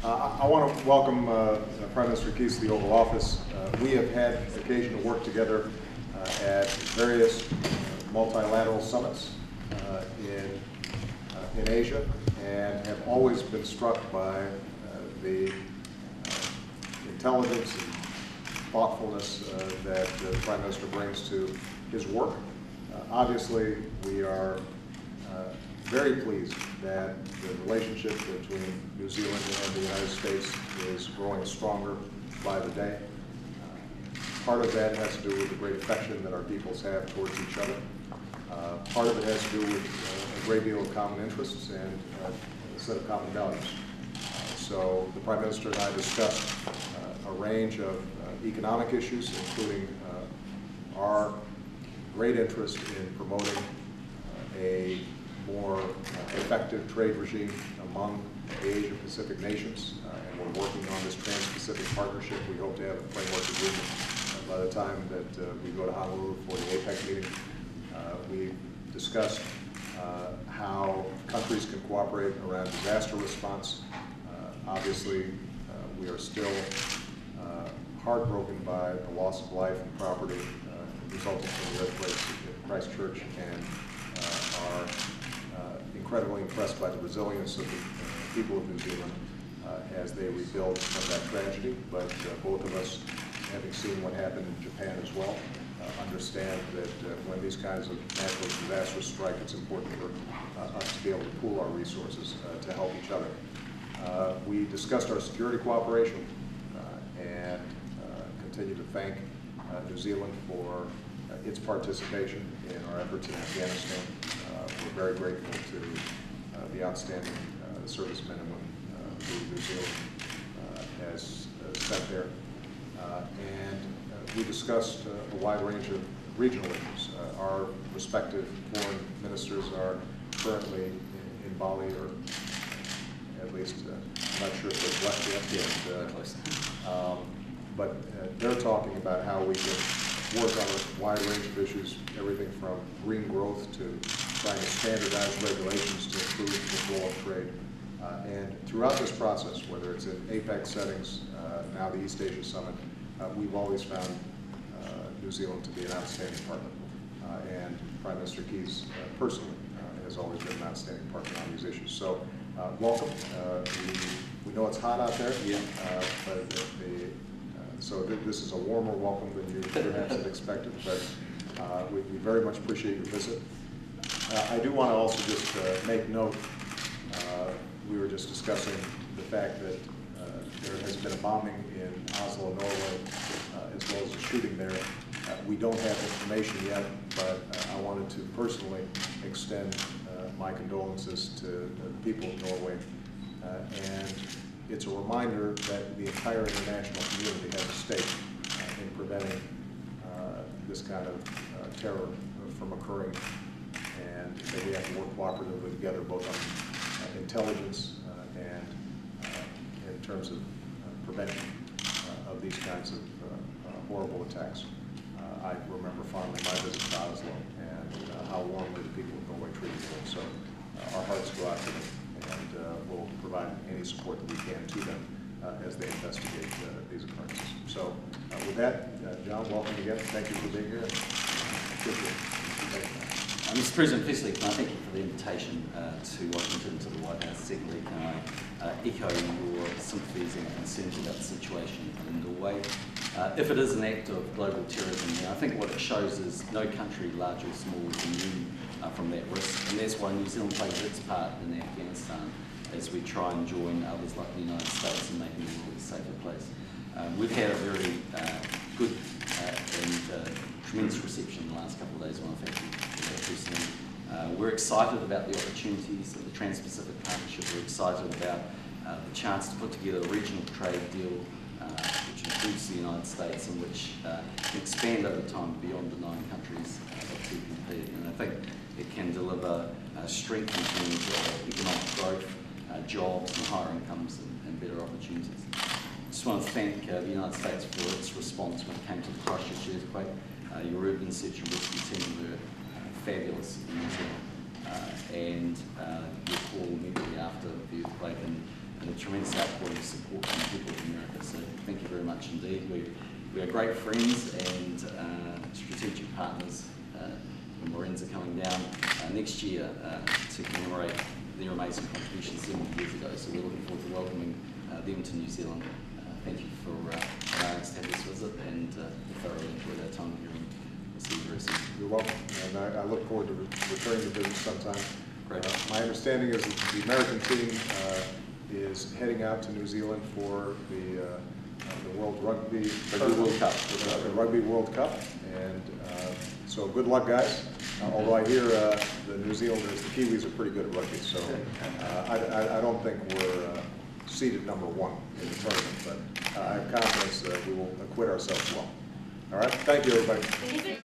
I want to welcome Prime Minister Keith to the Oval Office. We have had occasion to work together at various multilateral summits in Asia, and have always been struck by the intelligence and thoughtfulness that the Prime Minister brings to his work. Obviously, we are very pleased that the relationship between New Zealand and the United States is growing stronger by the day. Part of that has to do with the great affection that our peoples have towards each other. Part of it has to do with a great deal of common interests and a set of common values. So the Prime Minister and I discussed a range of economic issues, including our great interest in promoting a more effective trade regime among the Asia-Pacific nations, and we're working on this Trans-Pacific Partnership. We hope to have a framework agreement by the time that we go to Honolulu for the APEC meeting. We discussed how countries can cooperate around disaster response. Obviously, we are still heartbroken by the loss of life and property resulting from the earthquakes at Christchurch, and are incredibly impressed by the resilience of the people of New Zealand as they rebuild from that tragedy. But both of us, having seen what happened in Japan as well, understand that when these kinds of natural disasters strike, it's important for us to be able to pool our resources to help each other. We discussed our security cooperation and continue to thank New Zealand for its participation in our efforts in Afghanistan. We're very grateful to the outstanding servicemen and women who New Zealand has sent there. And we discussed a wide range of regional issues. Our respective foreign ministers are currently in Bali, or at least I'm not sure if they've left yet. But they're talking about how we can work on a wide range of issues, everything from green growth to trying to standardize regulations to improve the flow of trade. And throughout this process, whether it's in APEC settings, now the East Asia Summit, we've always found New Zealand to be an outstanding partner. And Prime Minister Keys personally has always been an outstanding partner on these issues. So welcome. We know it's hot out there, but so this is a warmer welcome than you perhaps had expected, but we very much appreciate your visit. I do want to also just make note, we were just discussing the fact that there has been a bombing in Oslo, Norway, as well as a shooting there. We don't have information yet, but I wanted to personally extend my condolences to the people of Norway. And it's a reminder that the entire international community has a stake in preventing this kind of terror from occurring, and that we have to work cooperatively together, both on intelligence and in terms of prevention of these kinds of horrible attacks. I remember fondly my visit to Oslo and how warmly the people of Norway treated them. So our hearts go out to them, and we'll provide any support that we can to them as they investigate these occurrences. So with that, John, welcome again. Thank you for being here. Mr. President, firstly, can I thank you for the invitation to Washington, to the White House. Secondly, can I echo your sympathies and concerns about the situation in Norway. If it is an act of global terrorism, I think what it shows is no country, large or small, is immune from that risk, and that's why New Zealand plays its part in Afghanistan as we try and join others like the United States in making the world a safer place. We've had a very good and tremendous reception in the last couple of days. I want to thank you for that personally. We're excited about the opportunities of the Trans-Pacific Partnership. We're excited about the chance to put together a regional trade deal which includes the United States and which can expand over time beyond the 9 countries that we compete. And I think it can deliver strength in terms of economic growth, jobs and higher incomes and better opportunities. I just want to thank the United States for its response when it came to the Christchurch earthquake. Your urban search and rescue team were fabulous in New Zealand, and your call immediately after the earthquake, and and a tremendous outpouring of support from the people of America. So thank you very much indeed. We are great friends and strategic partners. The Marines are coming down next year to commemorate their amazing contributions 70 years ago. So we're looking forward to welcoming them to New Zealand. Thank you for allowing us to have this visit, and we thoroughly enjoyed our time here in the CBRC. You're welcome, and I look forward to returning to visit sometime. Great. My understanding is that the American team is heading out to New Zealand for the World Rugby World Cup. The Rugby World Cup, and so good luck, guys. Although I hear the New Zealanders, the Kiwis, are pretty good at rugby, so I don't think we're seeded number 1 in the tournament, but I have confidence that we will acquit ourselves well. All right, thank you, everybody.